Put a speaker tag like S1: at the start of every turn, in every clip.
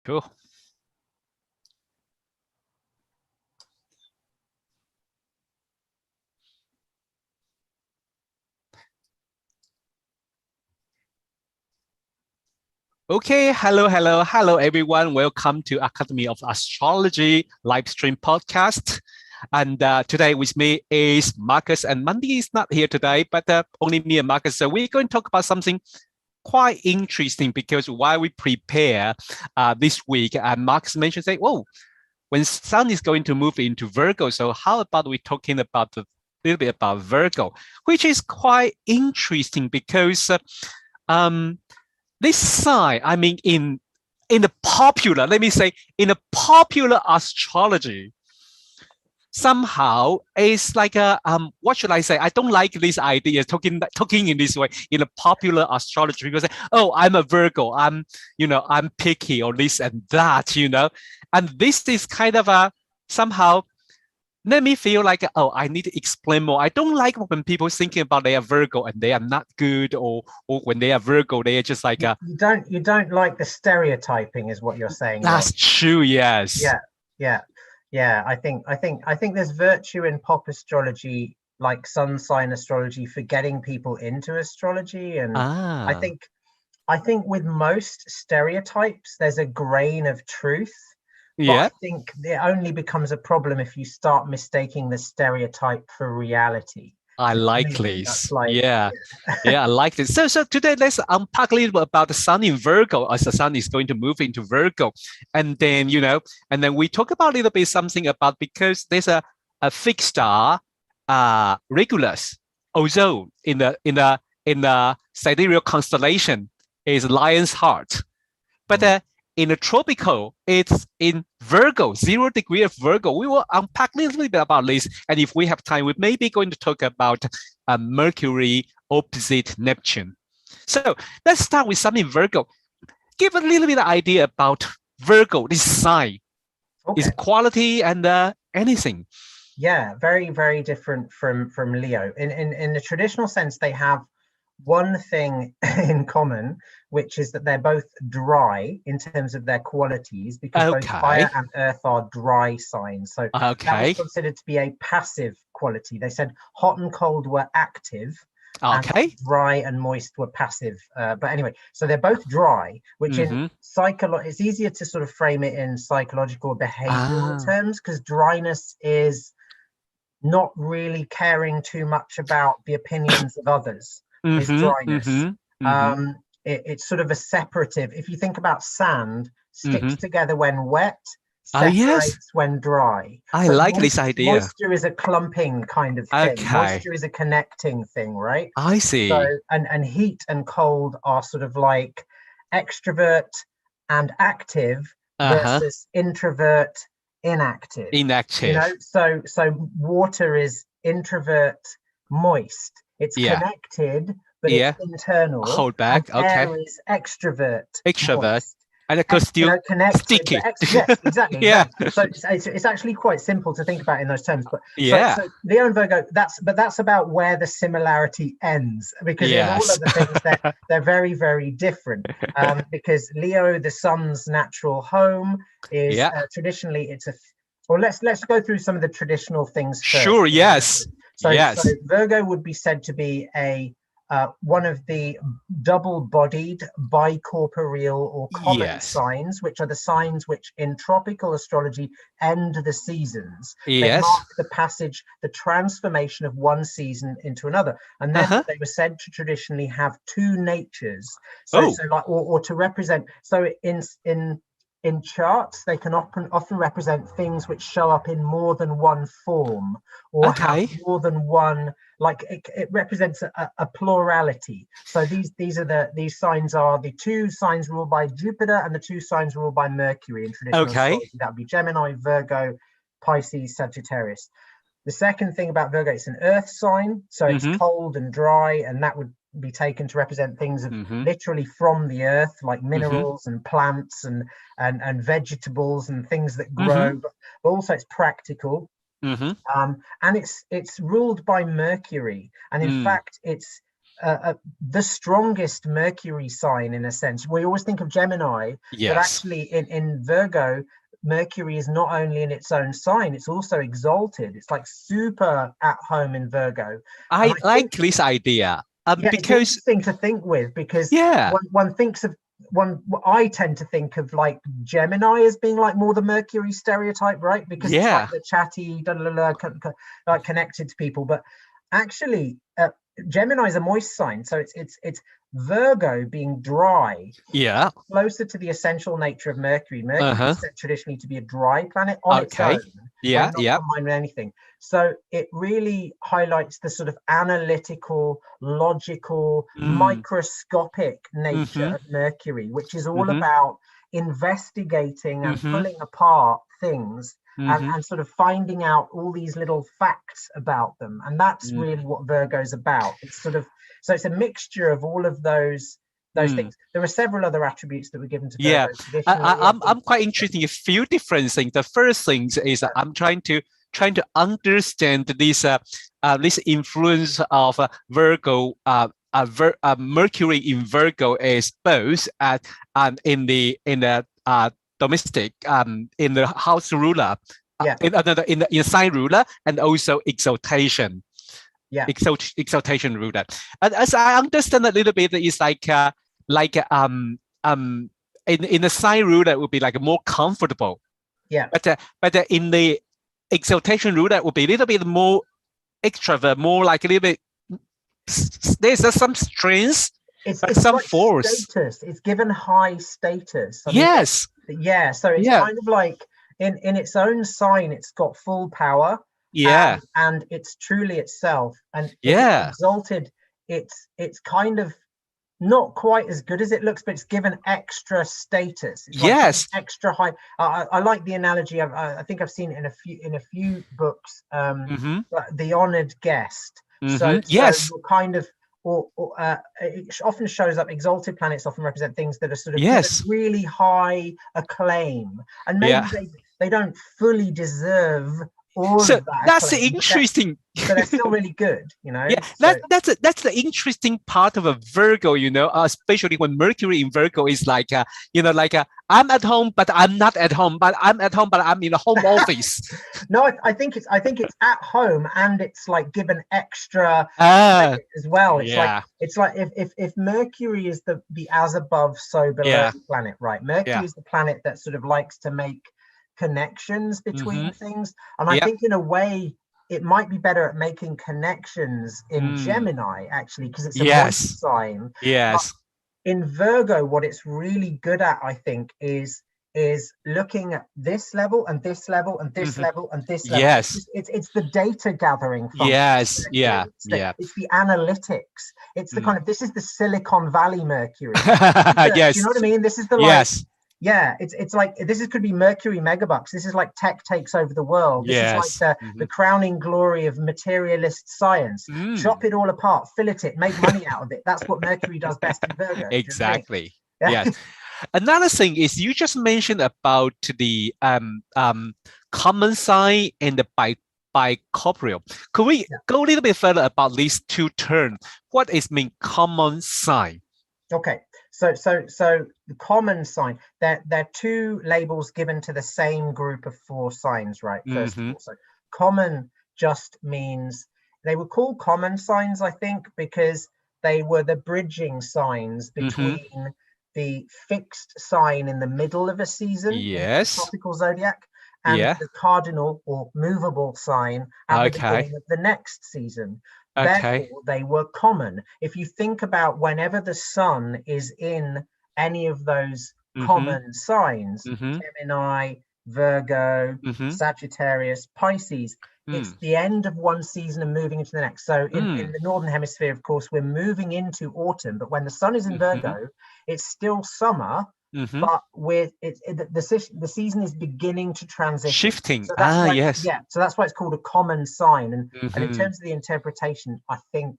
S1: Cool. Okay, hello, everyone. Welcome to Academy of Astrology Livestream Podcast. And today with me is Marcus, and Mandy is not here today, but only me and Marcus. So we're going to talk about something quite interesting because while we prepare this week, Marcus mentioned, say, "Whoa, when Sun is going to move into Virgo, so how about we talking about a little bit about Virgo, which is quite interesting because this sign, I mean, in the popular, let me say, in the popular astrology, somehow it's like a what should I say? I don't like this idea talking in this way in a popular astrology because I'm a Virgo, I'm picky or this and that, and this is kind of a somehow let me feel like I need to explain more. I don't like when people thinking about they are Virgo and they are not good, or when they are Virgo they are just like
S2: you don't like the stereotyping is what you're saying.
S1: That's true. Yes.
S2: Yeah. I think there's virtue in pop astrology, like sun sign astrology, for getting people into astrology, and I think with most stereotypes there's a grain of truth. But I think it only becomes a problem if you start mistaking the stereotype for reality.
S1: I like this. I like this. So today let's unpack a little bit about the Sun in Virgo, as the Sun is going to move into Virgo, and then we talk about a little bit something about, because there's a fixed star, Regulus, also in the sidereal constellation is Lion's Heart, but in the tropical, it's in Virgo, 0 degree of Virgo. We will unpack a little bit about this. And if we have time, we're maybe going to talk about Mercury opposite Neptune. So let's start with something Virgo. Give a little bit of idea about Virgo, this sign, its quality and anything.
S2: Yeah, very, very different from Leo. In the traditional sense, they have one thing in common, which is that they're both dry in terms of their qualities, because both fire and earth are dry signs. So that was considered to be a passive quality. They said hot and cold were active, and dry and moist were passive. But anyway, so they're both dry, which in it's easier to sort of frame it in psychological behavioral terms, because dryness is not really caring too much about the opinions of others. Is dryness. It's sort of a separative. If you think about sand, sticks together when wet, separates when dry.
S1: I like this idea.
S2: Moisture is a clumping kind of thing. Moisture is a connecting thing, right?
S1: I see.
S2: So and heat and cold are sort of like extrovert and active versus introvert, inactive. So water is introvert, moist. It's connected, but it's internal.
S1: Hold back.
S2: Air is extrovert.
S1: Moist. And of course, still
S2: connected,
S1: sticky.
S2: Yes, exactly. So it's actually quite simple to think about in those terms. But so Leo and Virgo, that's about where the similarity ends, because in all of the things they're very, very different. Because Leo, the Sun's natural home, is traditionally let's go through some of the traditional things first.
S1: Sure. Yes.
S2: So Virgo would be said to be one of the double-bodied, bicorporeal or common signs, which are the signs which in tropical astrology end the seasons. They mark the passage, the transformation of one season into another. And then they were said to traditionally have two natures. So like, or to represent. So in charts, they can often represent things which show up in more than one form, or have more than one. Like it represents a plurality. So these signs are the two signs ruled by Jupiter and the two signs ruled by Mercury in traditional astrology. That would be Gemini, Virgo, Pisces, Sagittarius. The second thing about Virgo, it's an earth sign, so it's cold and dry, and that would be taken to represent things literally from the earth, like minerals and plants and vegetables and things that grow, but also it's practical. And it's ruled by Mercury, and in fact it's the strongest Mercury sign in a sense. We always think of Gemini, but actually in Virgo, Mercury is not only in its own sign, it's also exalted. It's like super at home in Virgo.
S1: I like this idea.
S2: Because it's interesting to think with, because one thinks of I tend to think of like Gemini as being like more the Mercury stereotype, right? Because it's like the chatty, like connected to people. But actually, Gemini is a moist sign, so it's Virgo being dry.
S1: Yeah,
S2: closer to the essential nature of Mercury. Mercury is said traditionally to be a dry planet on its own. Not combined with anything. So it really highlights the sort of analytical, logical, microscopic nature of Mercury, which is all about investigating and pulling apart things and sort of finding out all these little facts about them. And that's really what Virgo's about. It's sort of, so it's a mixture of all of those things. There are several other attributes that were given to Virgo.
S1: I'm quite interested in a few different things. The first thing is I'm trying to understand this this influence of Virgo. Mercury in Virgo is both in the domestic in the house ruler, in the sign ruler, and also exaltation. Exaltation ruler. And as I understand a little bit, it's in the sign ruler it would be like more comfortable. But in the exaltation ruler it would be a little bit more extrovert, more like a little bit. There's some strength, it's some like force.
S2: Status. It's given high status.
S1: So it's
S2: kind of like in its own sign, it's got full power. And it's truly itself. And it's exalted. It's kind of not quite as good as it looks, but it's given extra status. It's like extra high. I like the analogy. I think I've seen it in a few books. The honored guest. So you're kind of, it often shows up. Exalted planets often represent things that are sort of really high acclaim, and maybe they don't fully deserve all of that.
S1: That's interesting.
S2: So they're still really good, you know.
S1: That's the interesting part of a Virgo, you know, especially when Mercury in Virgo is like, I'm at home, but I'm not at home, but I'm at home, but I'm in the home office.
S2: No, I think it's at home, and it's like given extra as well. It's like if Mercury is the as above, so below planet, right? Mercury is the planet that sort of likes to make connections between things, and I think in a way it might be better at making connections in Gemini, actually, because it's a moist sign. But in Virgo, what it's really good at, I think, is looking at this level and this level and this level and this level. It's the data gathering function. It's the analytics. It's the kind of, this is the Silicon Valley Mercury. You know what I mean? This is the it's like this could be Mercury megabucks. This is like tech takes over the world. This is like the crowning glory of materialist science. Chop it all apart, fillet it, make money out of it. That's what Mercury does best in Virgo.
S1: Exactly. Yes. Another thing is you just mentioned about the common sign and the bicorporeal. Could we go a little bit further about these two terms? What is mean common sign?
S2: Okay. So the common sign, they're two labels given to the same group of 4 signs, right? First of all, so common just means, they were called common signs, I think, because they were the bridging signs between the fixed sign in the middle of a season, in the tropical zodiac, and the cardinal or movable sign at the beginning of the next season. Therefore, they were common. If you think about whenever the sun is in any of those common signs, Gemini, Virgo, Sagittarius, Pisces, it's the end of one season and moving into the next. So in the Northern Hemisphere, of course, we're moving into autumn, but when the sun is in Virgo, it's still summer, but with the season is beginning to transition,
S1: shifting.
S2: So that's why it's called a common sign. And in terms of the interpretation, I think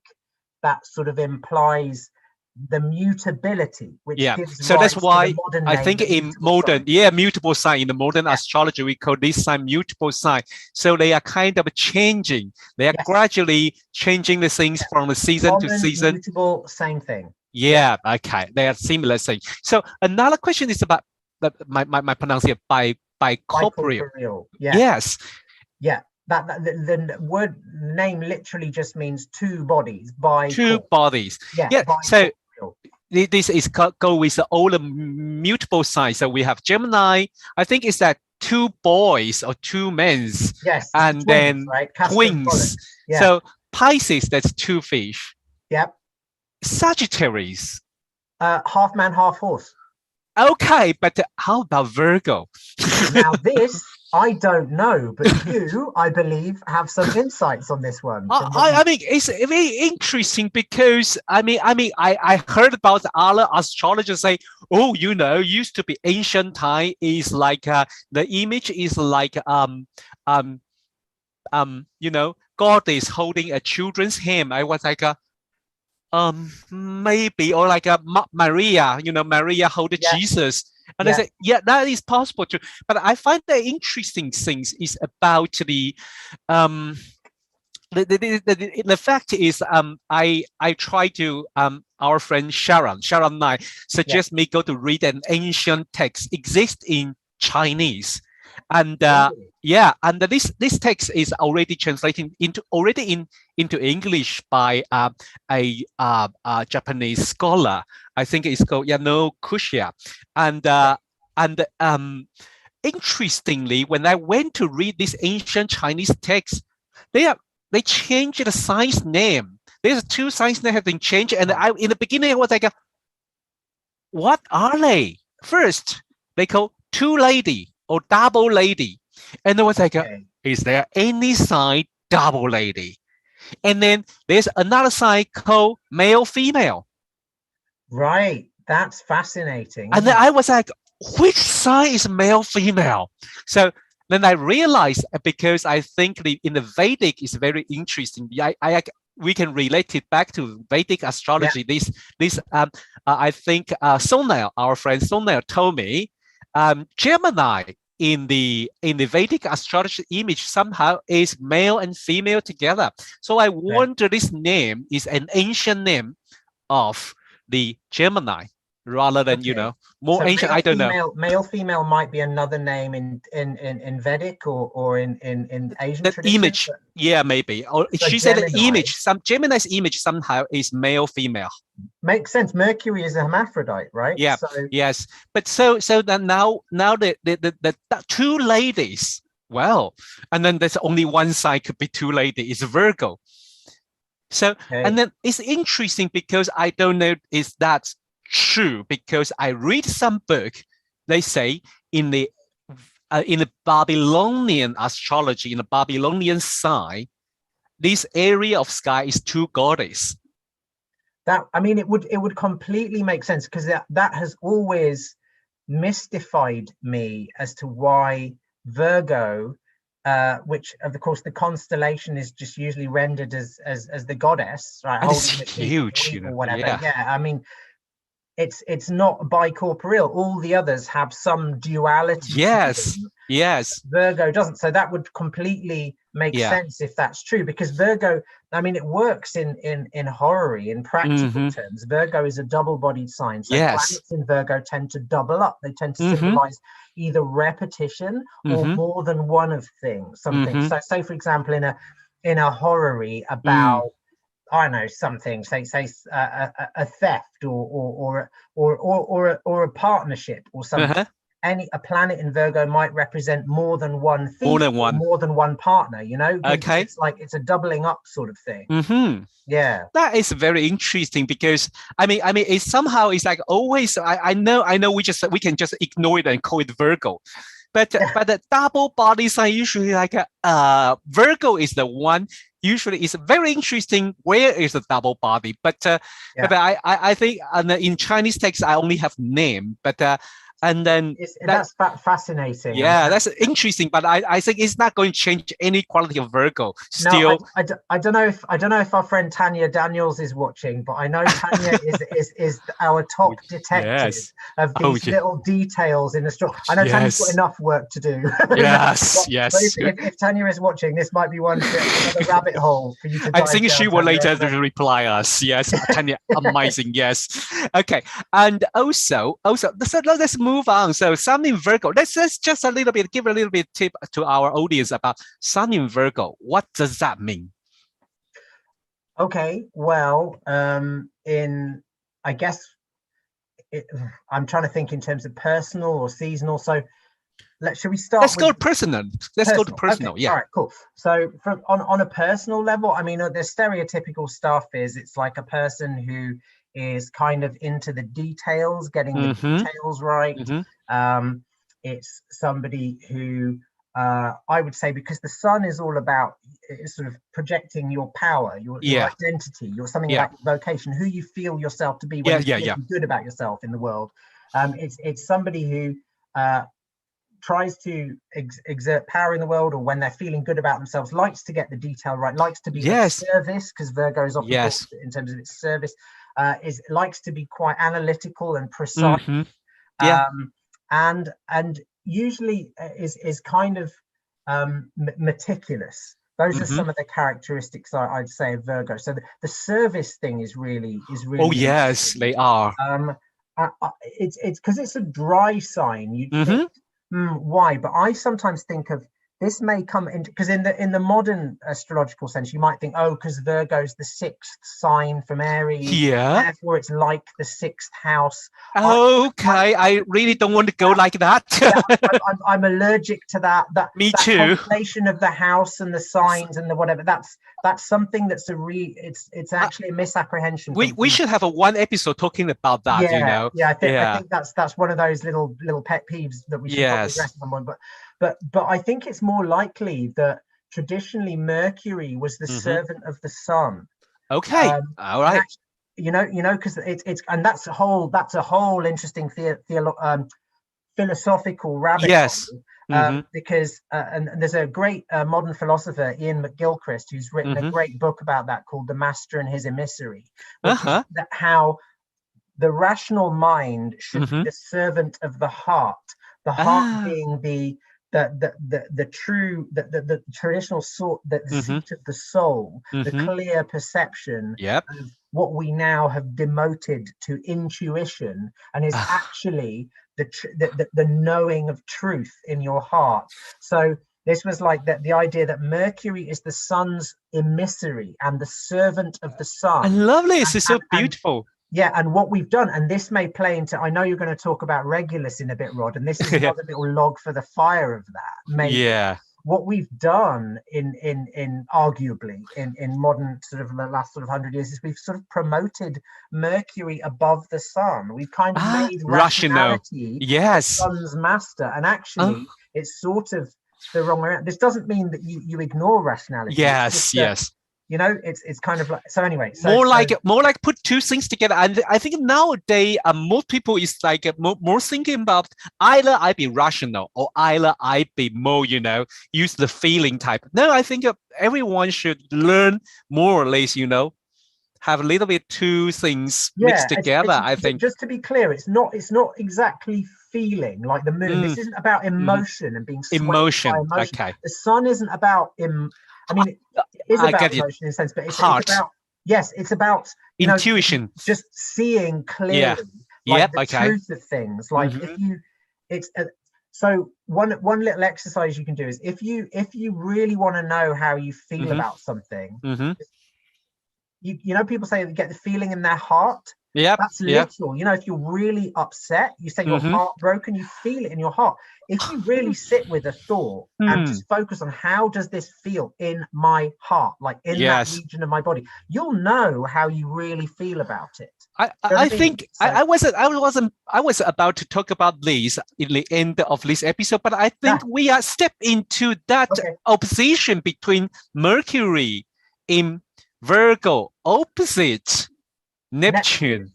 S2: that sort of implies the mutability, which gives
S1: so that's why
S2: I
S1: think in modern sign. Mutable sign, in the modern astrology we call this sign mutable sign. So they are kind of changing, they are gradually changing the things from the season to season.
S2: Mutable, same thing.
S1: Okay, they are similar things. So another question is about my pronunciation, bicorporeal. Yes.
S2: The word name literally just means two bodies.
S1: Two bodies. So this is go with all the mutable signs. So we have Gemini. I think it's that two boys or two men. And twins, then twins. So Pisces, that's two fish. Sagittarius.
S2: Half man, half horse.
S1: Okay, but how about Virgo?
S2: Now this, I don't know, but you, I believe, have some insights on this one.
S1: I mean, it's very interesting because I heard about other astrologers say, oh, used to be ancient time is like the image is like God is holding a children's hand. I was like maybe, or like Maria, Maria holding Jesus. And I said, that is possible too. But I find the interesting things is about the fact is I try to our friend Sharon and I suggest me go to read an ancient text exists in Chinese. And and this text is already translated into English by a Japanese scholar. I think it's called Yano Kushia. And interestingly, when I went to read this ancient Chinese text, they changed the signs name. There's two signs that have been changed, and in the beginning I was like, what are they? First, they call two lady or double lady, and I was like, is there any sign double lady? And then there's another sign called male female.
S2: Right, that's fascinating.
S1: And then I was like, which sign is male female? So then I realized, because I think in the Vedic is very interesting. We can relate it back to Vedic astrology. I think Sonal, our friend Sonal, told me Gemini in the Vedic astrology image somehow is male and female together. So I wonder this name is an ancient name of the Gemini rather than more ancient. I don't know.
S2: Male female might be another name in Vedic or in Asian
S1: the
S2: tradition.
S1: Image, maybe. Or so she Gemini. Said the image. Gemini's image somehow is male female.
S2: Makes sense. Mercury is a hermaphrodite, right?
S1: Yeah. Yes. But so then now the two ladies. Well, and then there's only one side could be two ladies. It's Virgo. So and then it's interesting because I don't know is that true, because I read some book. They say in the Babylonian astrology, in the Babylonian sign, this area of sky is two goddesses.
S2: It would completely make sense, because that has always mystified me as to why Virgo, which of course the constellation is just usually rendered as the goddess, right?
S1: And it's huge,
S2: or whatever. It's not bicorporeal. All the others have some duality. Yes. Virgo doesn't. So that would completely make sense if that's true, because Virgo, it works in horary, in practical terms. Virgo is a double-bodied sign. So planets in Virgo tend to double up. They tend to symbolize either repetition or more than one of something. So say, for example, in a horary about I don't know, something, say a theft or a partnership or something. A planet in Virgo might represent more than one thief, more than one partner, Okay. It's like it's a doubling up sort of thing. Yeah.
S1: That is very interesting, because it's somehow it's like always I know we can just ignore it and call it Virgo. But the double body sign usually like Virgo is the one. Usually it's very interesting where is the double body. But I think in Chinese text I only have name. But And then
S2: that's fascinating.
S1: Yeah, that's interesting, but I think it's not going to change any quality of Virgo. Still,
S2: no, I don't know if our friend Tanya Daniels is watching, but I know Tanya is our top detective of these little details in the story. I know Tanya's got enough work to do.
S1: Yes,
S2: but if Tanya is watching, this might be another rabbit hole for you to.
S1: I think she will later reply us. Yes, Tanya, amazing. Yes, okay, and also, so let's move on. So Sun in Virgo. Let's just give a little bit tip to our audience about Sun in Virgo. What does that mean?
S2: Okay, well, I guess I'm trying to think in terms of personal or seasonal. So should we start?
S1: Let's go personal. Let's go to personal.
S2: Okay.
S1: Yeah.
S2: All right, cool. So on a personal level, I mean, the stereotypical stuff is it's like a person who is kind of into the details, getting the details right. It's somebody who I would say, because the sun is all about sort of projecting your power, your identity, your something like vocation, who you feel yourself to be when you're good about yourself in the world. It's somebody who tries to exert power in the world, or when they're feeling good about themselves, likes to get the detail right, likes to be of service, because Virgo is often in terms of its service, likes to be quite analytical and precise. And usually is kind of meticulous. Those are some of the characteristics I'd say of Virgo. So the service thing is really.
S1: Oh yes, they are.
S2: It's because it's a dry sign. You think, why? But I sometimes think of this may come in because in the modern astrological sense, you might think, because Virgo's the sixth sign from Aries, therefore it's like the sixth house.
S1: Okay, I really don't want to go like that.
S2: I'm allergic to that.
S1: Me too.
S2: Conflation of the house and the signs and the whatever. That's something that's it's actually a misapprehension.
S1: We should have one episode talking about that.
S2: I think that's one of those little pet peeves that we should probably address someone. But I think it's more likely that traditionally Mercury was the servant of the sun.
S1: Okay, all right.
S2: Because it's and that's a whole interesting philosophical rabbit hole. Because and there's a great modern philosopher, Ian McGilchrist, who's written a great book about that called The Master and His Emissary, which is how the rational mind should be the servant of the heart being the true, the traditional sort, the seat of the soul, the clear perception of what we now have demoted to intuition, and is actually the knowing of truth in your heart. So this was like the idea that Mercury is the sun's emissary and the servant of the sun.
S1: I love this. It's so beautiful.
S2: And what we've done, and this may play into, I know you're going to talk about Regulus in a bit, Rod, and this is another little log for the fire of that. Maybe. What we've done in arguably in modern sort of the last sort of 100 years is we've sort of promoted Mercury above the sun. We've kind of made rationality the sun's master, and actually it's sort of the wrong way around. This doesn't mean that you ignore rationality. It's kind of like, so anyway. More
S1: like put two things together. And I think nowadays most people is like more thinking about either I be rational or either I be more, use the feeling type. No, I think everyone should learn more or less, have a little bit two things mixed together. I think,
S2: just to be clear, it's not exactly feeling like the moon. This isn't about emotion and being swayed by emotion.
S1: Okay.
S2: The sun isn't about it is about emotion in a sense, but it's about it's about
S1: intuition,
S2: just seeing clearly, the truth of things. Like so one little exercise you can do is if you really want to know how you feel about something, people say they get the feeling in their heart. That's literal. If you're really upset, you say you're heartbroken, you feel it in your heart. If you really sit with a thought and just focus on how does this feel in my heart, like in that region of my body, you'll know how you really feel about it.
S1: I think I was about to talk about this in the end of this episode, but I think we are step into that opposition between Mercury in Virgo opposite Neptune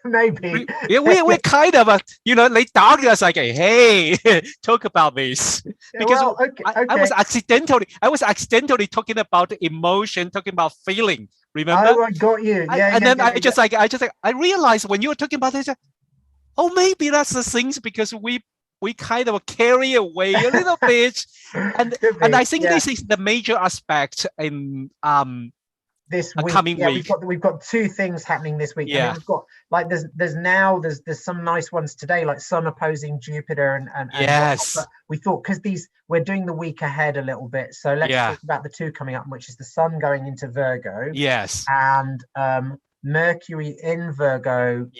S2: Maybe.
S1: Yeah, we're kind of they target us like, hey, talk about this, because I was accidentally talking about emotion, talking about feeling. Remember?
S2: Oh, I got you.
S1: I realized when you were talking about this, oh, maybe that's the things, because we kind of carry away a little bit, and I think this is the major aspect in
S2: this week.
S1: Coming week.
S2: We've got two things happening this week.
S1: Yeah.
S2: I mean, we've got like there's some nice ones today, like Sun opposing Jupiter and
S1: yes.
S2: But we thought, because we're doing the week ahead a little bit, so let's talk about the two coming up, which is the Sun going into Virgo.
S1: Yes.
S2: And Mercury in Virgo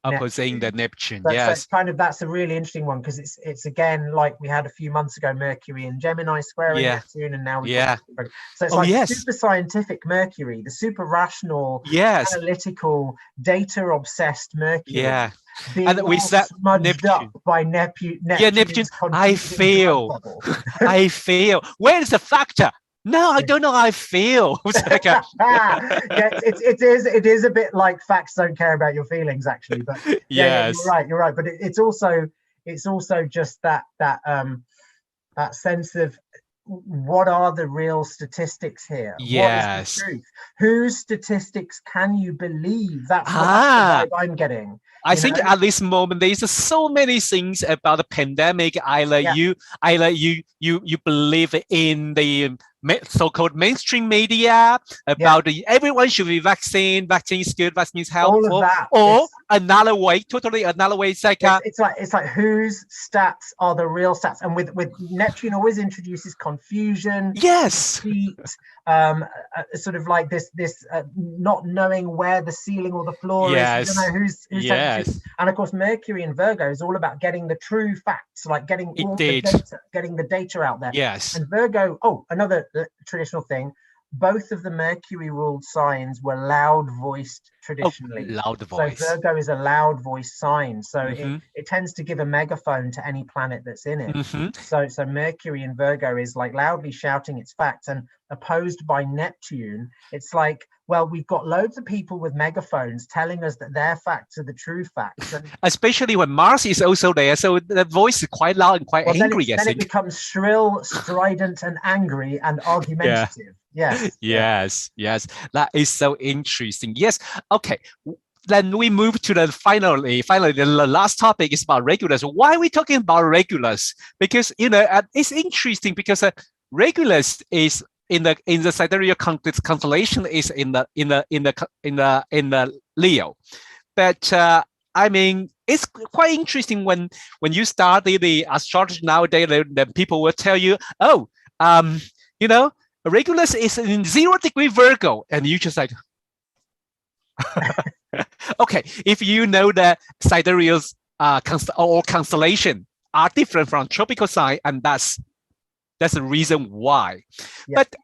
S2: opposing
S1: the Neptune.
S2: So that's a really interesting one, because it's again, like we had a few months ago, Mercury in Gemini squaring Neptune, and now we've got so it's super scientific Mercury, the super rational, analytical, data obsessed Mercury. Yeah.
S1: And we said
S2: smudged up by Neptune.
S1: Neptune. I feel. Where is the factor? No, I don't know how I feel.
S2: It is a bit like facts don't care about your feelings, actually. But you're right. But it's also just that sense of, what are the real statistics here?
S1: Yes.
S2: What is the truth? Whose statistics can you believe? That's the vibe I'm getting.
S1: I think at this moment there's so many things about the pandemic. You believe in the so-called mainstream media about everyone should be vaccine is good, vaccine is helpful.
S2: All of that.
S1: Or another way, it's like
S2: it's like whose stats are the real stats, and with Neptune always introduces confusion.
S1: Yes.
S2: Deceit, sort of like this not knowing where the ceiling or the floor is. You don't know who's and of course Mercury in Virgo is all about getting the true facts, like getting the data out there.
S1: Yes.
S2: And Virgo, another traditional thing, both of the Mercury ruled signs were loud voiced traditionally.
S1: Loud voice.
S2: So Virgo is a loud voice sign, so it tends to give a megaphone to any planet that's in it. So Mercury in Virgo is like loudly shouting its facts, and opposed by Neptune, it's like, well, we've got loads of people with megaphones telling us that their facts are the true facts. And
S1: especially when Mars is also there, so the voice is quite loud and quite angry.
S2: Then it becomes shrill, strident, and angry and argumentative.
S1: Yes. That is so interesting. Yes. Okay. Then we move to finally, the last topic is about Regulus. Why are we talking about Regulus? Because it's interesting, because Regulus is in the sidereal constellation is in the Leo, but I mean, it's quite interesting when you study the astrology nowadays. Then people will tell you, Regulus is in 0 degree Virgo, and you just like, okay, if you know that sidereal or constellation are different from tropical sign, and that's the reason why. But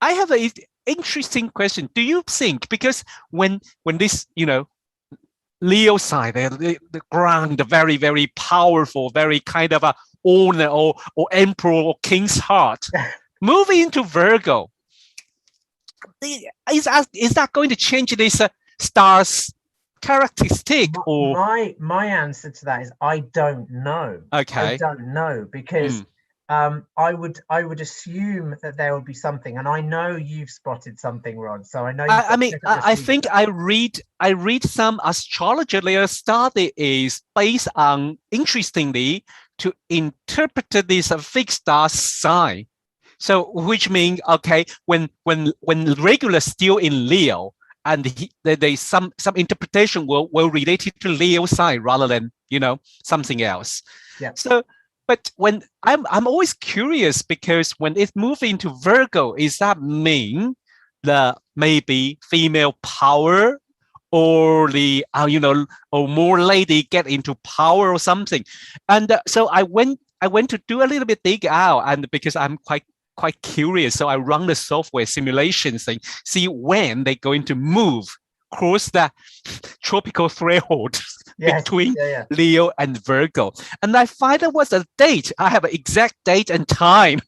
S1: I have an interesting question. Do you think, because when this Leo sign, the ground, the very, very powerful, very kind of a owner or emperor or king's heart, moving into Virgo, is that going to change this star's characteristic? Or
S2: my answer to that is I don't know.
S1: Okay.
S2: I don't know, because I would assume that there would be something, and I know you've spotted something, Rod. So I know.
S1: I think I read some astrology. Their study is based on, interestingly, to interpret this fixed star sign. So which means, okay, when Regulus still in Leo, and some interpretation will relate it to Leo sign rather than something else.
S2: Yeah.
S1: So, but when I'm always curious, because when it moves into Virgo, is that mean the maybe female power, or the or more lady get into power or something? And so I went to do a little bit dig out, and because I'm quite curious, so I run the software simulation thing, see when they're going to move cross that tropical threshold between Leo and Virgo. And I find there was a date. I have an exact date and time.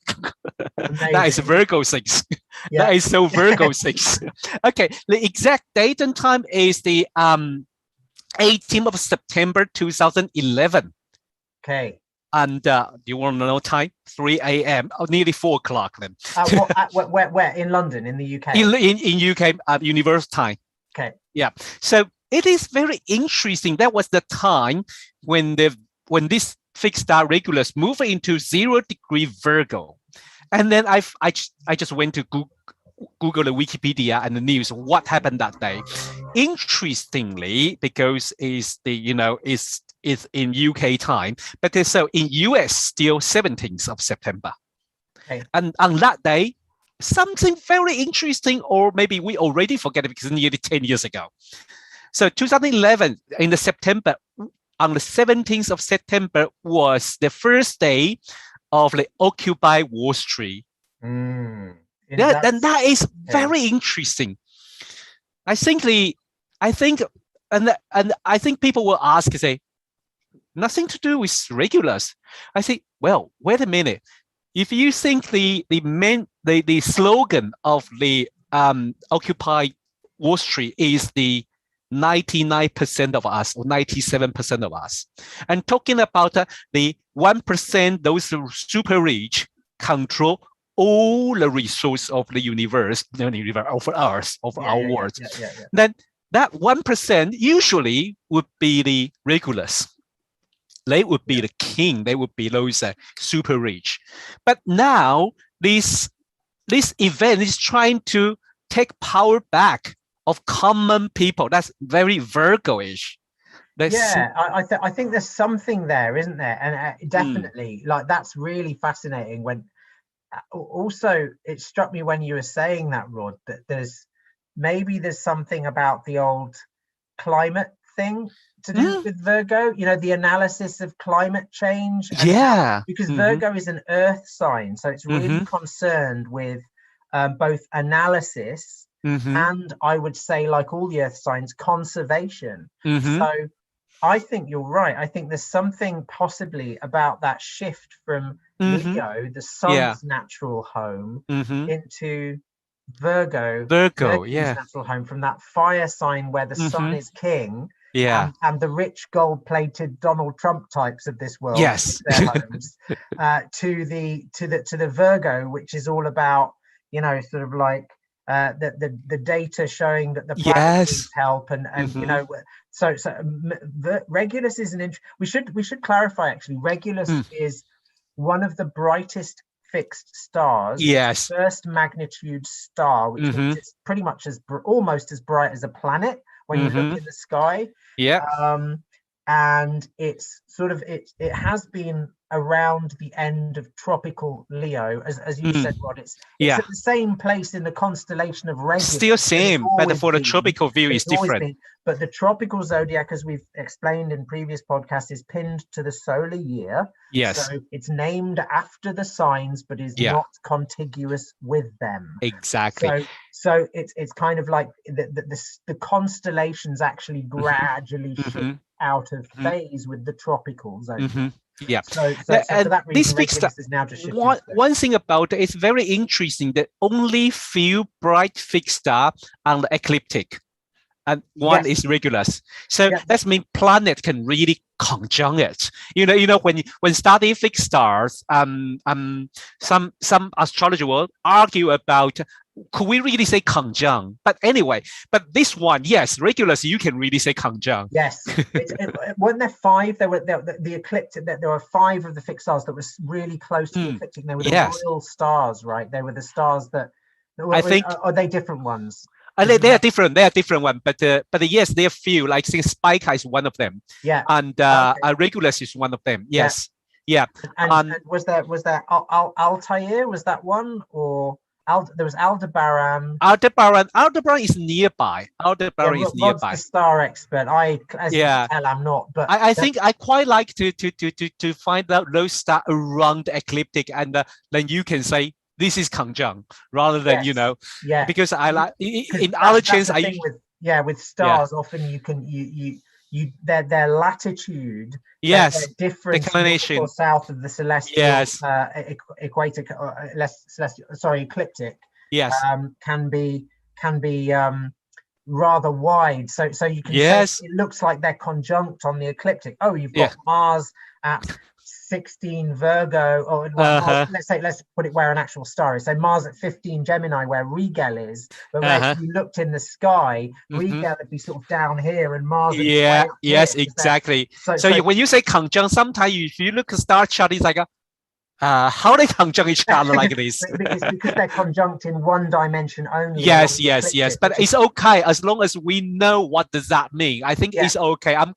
S1: That is Virgo 6. That is so Virgo 6. Okay, the exact date and time is the 18th of September 2011.
S2: Okay.
S1: And do you want to know time? 3 a.m. Oh, nearly 4 o'clock then.
S2: Where? In London, in the UK?
S1: In UK at universal time.
S2: Okay.
S1: Yeah. So it is very interesting. That was the time when this fixed star Regulus moved into 0-degree Virgo. And then I just went to Google the Wikipedia and the news. What happened that day? Interestingly, because it's in UK time, but so in US still 17th of September.
S2: Okay.
S1: And on that day, something very interesting, or maybe we already forget it because it's nearly 10 years ago. So 2011 in the September, on the 17th of September was the first day of the Occupy Wall Street. And that is very interesting. I think people will ask, say, nothing to do with Regulus. I say, well, wait a minute. If you think the slogan of the Occupy Wall Street is the 99% of us or 97% of us, and talking about the 1%, those super rich control all the resources of the universe, of Earth, of our world, then that 1% usually would be the Regulus. They would be the king. They would be those super rich. But now this event is trying to take power back of common people. That's very Virgo-ish.
S2: I think there's something there, isn't there? And definitely, like, that's really fascinating. When also it struck me when you were saying that, Rod, that there's something about the old climate thing to do with Virgo, the analysis of climate change. Because Virgo is an earth sign, so it's really concerned with both analysis and, I would say, like all the earth signs, conservation. So I think you're right. I think there's something possibly about that shift from Leo, the sun's natural home, into Virgo, natural home, from that fire sign where the sun is king, and the rich gold-plated Donald Trump types of this world, their homes, to the Virgo, which is all about, sort of like the data showing that the planet needs help, and so Regulus is we should clarify, actually. Regulus is one of the brightest fixed stars. First magnitude star, which means it's pretty much almost as bright as a planet when you look in the sky. And it's sort of it has been around the end of tropical Leo, as you said, Rod. It's at the same place in the constellation of Regulus.
S1: Still same, but for the tropical view is different.
S2: But the tropical zodiac, as we've explained in previous podcasts, is pinned to the solar year. So it's named after the signs, but is not contiguous with them.
S1: Exactly.
S2: So it's kind of like the constellations actually gradually shift out of phase with the tropical zodiac. So for that reason, Regulus is now just shifting.
S1: One thing about it is very interesting that only few bright fixed stars on the ecliptic, and one is Regulus. So that means planet can really conjunct it. When studying fixed stars, some astrologer will argue about, could we really say conjunct? But anyway, this one, Regulus, you can really say conjunct.
S2: Weren't there 5? There were the ecliptic. There were 5 of the fixed stars that was really close to the ecliptic. They were the royal stars, right? They were the stars that. I think. Are they different ones?
S1: They are different. They are different one, but yes, there are few. Like, I think Spica is one of them. And Regulus is one of them.
S2: And was there Altair? Was that one, or there was Aldebaran?
S1: Aldebaran is nearby. Rod's
S2: the star expert. As you can tell, I'm not. But
S1: I think I quite like to find out those stars around the ecliptic, and then you can say this is conjunct rather than because I like in other chance
S2: with stars often you can their latitude their different
S1: declination
S2: south of the celestial equator ecliptic can be rather wide. So you can say it looks like they're conjunct on the ecliptic. Oh, you've got Mars at 16 Virgo, or Mars, let's put it where an actual star is. So Mars at 15 Gemini, where Rigel is. But if you looked in the sky, Rigel would be sort of down here, and Mars would be way up here.
S1: Exactly. So when you say conjunct, sometimes if you look at star chart, it's like how they conjunct each other like this?
S2: It's because they're conjunct in one dimension only.
S1: Yes. But it's okay as long as we know what does that mean. I think it's okay. I'm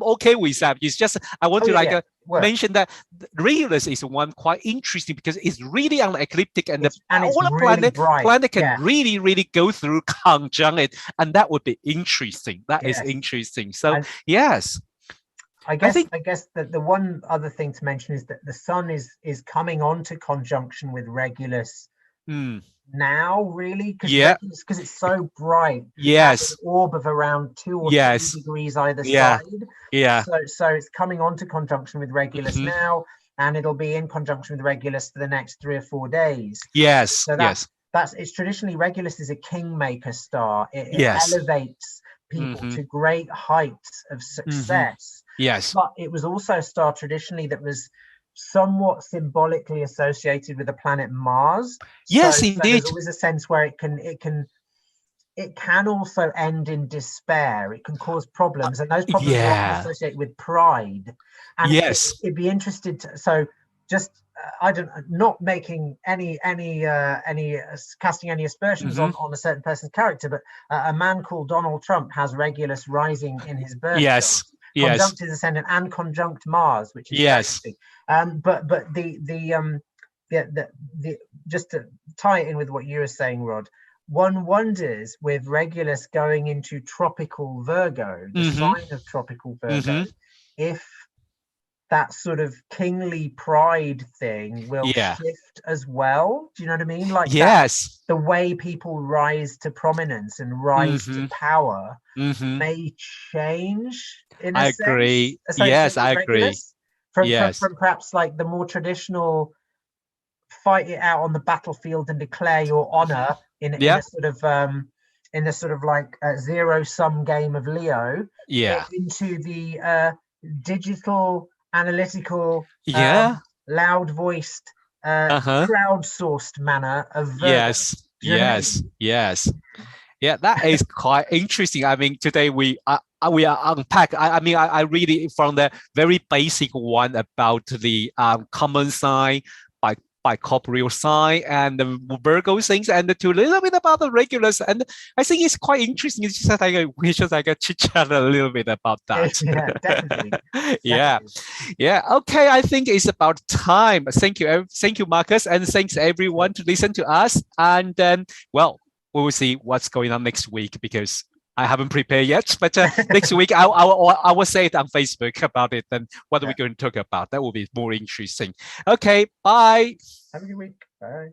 S1: okay with that. It's just I want to mention that Regulus is one quite interesting because it's really on the ecliptic, and all the planet can really go through conjunct it, and that would be interesting. That is interesting. So yes.
S2: I guess that the one other thing to mention is that the sun is coming on to conjunction with Regulus now, really, because it's so bright.
S1: Yes,
S2: an orb of around 2 or 3 degrees either side. So it's coming on to conjunction with Regulus now, and it'll be in conjunction with Regulus for the next 3 or 4 days.
S1: So
S2: it's traditionally, Regulus is a kingmaker star. It elevates people to great heights of success. But it was also a star traditionally that was somewhat symbolically associated with the planet Mars.
S1: Indeed.
S2: So there's always a sense where it can also end in despair. It can cause problems, and those problems are often associated with pride. And it'd be interested to, so just not making any casting any aspersions on a certain person's character, but a man called Donald Trump has Regulus rising in his birthday. Conjunct his ascendant and conjunct Mars, which is interesting. But the just to tie it in with what you were saying, Rod, one wonders with Regulus going into tropical Virgo, the sign of tropical Virgo, if that sort of kingly pride thing will shift as well. Do you know what I mean? Like the way people rise to prominence and rise to power may change in a sense.
S1: Agree. Yes, I agree.
S2: From perhaps like the more traditional fight it out on the battlefield and declare your honor in a sort of like zero-sum game of Leo, into the digital, analytical, loud-voiced, crowd-sourced manner of Virgo.
S1: Yeah, that is quite interesting. I mean, today we are unpack. I really from the very basic one about the common sign by corporeal sign and the Virgo things, and to a little bit about the Regulus. And I think it's quite interesting. It's just like we just chit chat a little bit about that.
S2: Yeah, definitely.
S1: Okay, I think it's about time. Thank you, Marcus, and thanks everyone to listen to us. And then, we will see what's going on next week because I haven't prepared yet. But next week I will say it on Facebook about it. And what are we going to talk about? That will be more interesting. Okay, bye.
S2: Have a good week. Bye.